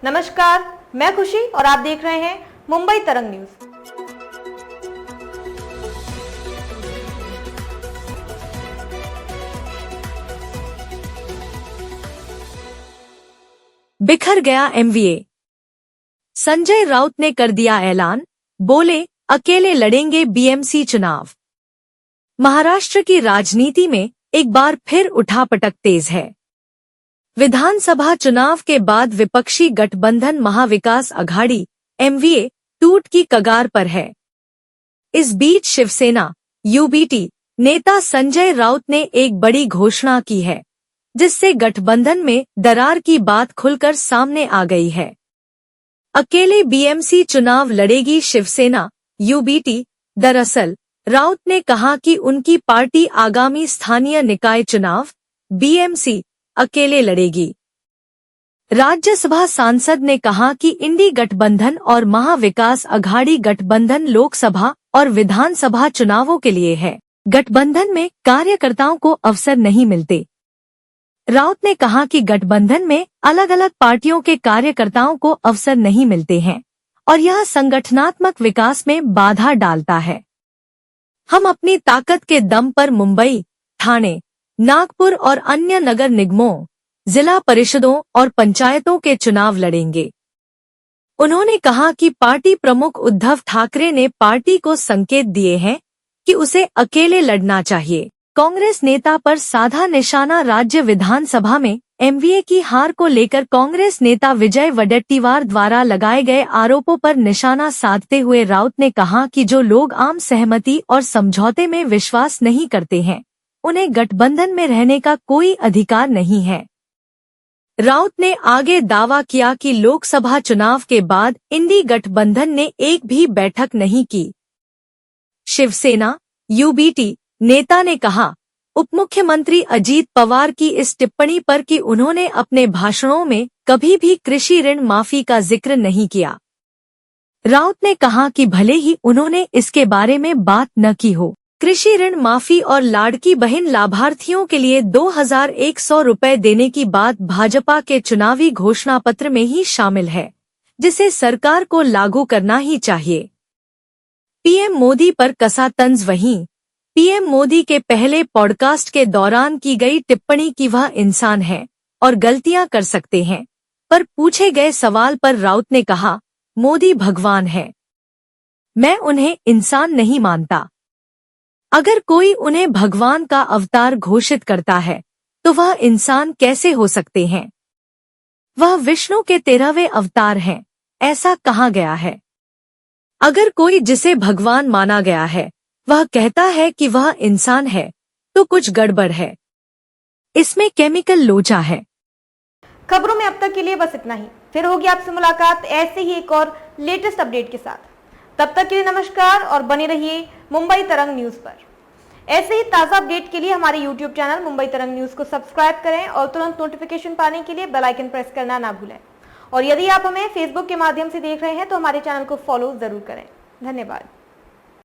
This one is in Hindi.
नमस्कार, मैं खुशी और आप देख रहे हैं मुंबई तरंग न्यूज। बिखर गया एमवीए। संजय राउत ने कर दिया ऐलान, बोले अकेले लड़ेंगे बीएमसी चुनाव। महाराष्ट्र की राजनीति में एक बार फिर उठापटक तेज है। विधानसभा चुनाव के बाद विपक्षी गठबंधन महाविकास अघाड़ी एमवीए टूट की कगार पर है। इस बीच शिवसेना यूबीटी नेता संजय राउत ने एक बड़ी घोषणा की है, जिससे गठबंधन में दरार की बात खुलकर सामने आ गई है। अकेले बीएमसी चुनाव लड़ेगी शिवसेना यूबीटी। दरअसल राउत ने कहा कि उनकी पार्टी आगामी स्थानीय निकाय चुनाव बीएमसी अकेले लड़ेगी। राज्यसभा सांसद ने कहा कि इंडी गठबंधन और महाविकास अघाड़ी गठबंधन लोकसभा और विधानसभा चुनावों के लिए है। गठबंधन में कार्यकर्ताओं को अवसर नहीं मिलते। राउत ने कहा कि गठबंधन में अलग अलग पार्टियों के कार्यकर्ताओं को अवसर नहीं मिलते हैं और यह संगठनात्मक विकास में बाधा डालता है। हम अपनी ताकत के दम पर मुंबई, ठाणे, नागपुर और अन्य नगर निगमों, जिला परिषदों और पंचायतों के चुनाव लड़ेंगे। उन्होंने कहा कि पार्टी प्रमुख उद्धव ठाकरे ने पार्टी को संकेत दिए हैं कि उसे अकेले लड़ना चाहिए। कांग्रेस नेता पर साधा निशाना। राज्य विधानसभा में एमवीए की हार को लेकर कांग्रेस नेता विजय वडेट्टीवार द्वारा लगाए गए आरोपों पर निशाना साधते हुए राउत ने कहा कि जो लोग आम सहमति और समझौते में विश्वास नहीं करते हैं, उन्हें गठबंधन में रहने का कोई अधिकार नहीं है। राउत ने आगे दावा किया कि लोकसभा चुनाव के बाद इंडी गठबंधन ने एक भी बैठक नहीं की। शिवसेना यूबीटी नेता ने कहा उपमुख्यमंत्री अजीत पवार की इस टिप्पणी पर कि उन्होंने अपने भाषणों में कभी भी कृषि ऋण माफी का जिक्र नहीं किया। राउत ने कहा कि भले ही उन्होंने इसके बारे में बात न की हो, कृषि ऋण माफी और लाड़की बहन लाभार्थियों के लिए 2100 रुपए देने की बात भाजपा के चुनावी घोषणा पत्र में ही शामिल है, जिसे सरकार को लागू करना ही चाहिए। पीएम मोदी पर कसा तंज। वहीं पीएम मोदी के पहले पॉडकास्ट के दौरान की गई टिप्पणी कि वह इंसान है और गलतियां कर सकते हैं, पर पूछे गए सवाल पर राउत ने कहा मोदी भगवान है, मैं उन्हें इंसान नहीं मानता। अगर कोई उन्हें भगवान का अवतार घोषित करता है तो वह इंसान कैसे हो सकते हैं? वह विष्णु के 13वें अवतार हैं, ऐसा कहा गया है। अगर कोई जिसे भगवान माना गया है वह कहता है कि वह इंसान है तो कुछ गड़बड़ है, इसमें केमिकल लोचा है। खबरों में अब तक के लिए बस इतना ही। फिर होगी आपसे मुलाकात ऐसे ही एक और लेटेस्ट अपडेट के साथ। तब तक के लिए नमस्कार और बने रहिए मुंबई तरंग न्यूज पर। ऐसे ही ताज़ा अपडेट के लिए हमारे यूट्यूब चैनल मुंबई तरंग न्यूज को सब्सक्राइब करें और तुरंत नोटिफिकेशन पाने के लिए बेल आइकन प्रेस करना ना भूलें। और यदि आप हमें फेसबुक के माध्यम से देख रहे हैं तो हमारे चैनल को फॉलो जरूर करें। धन्यवाद।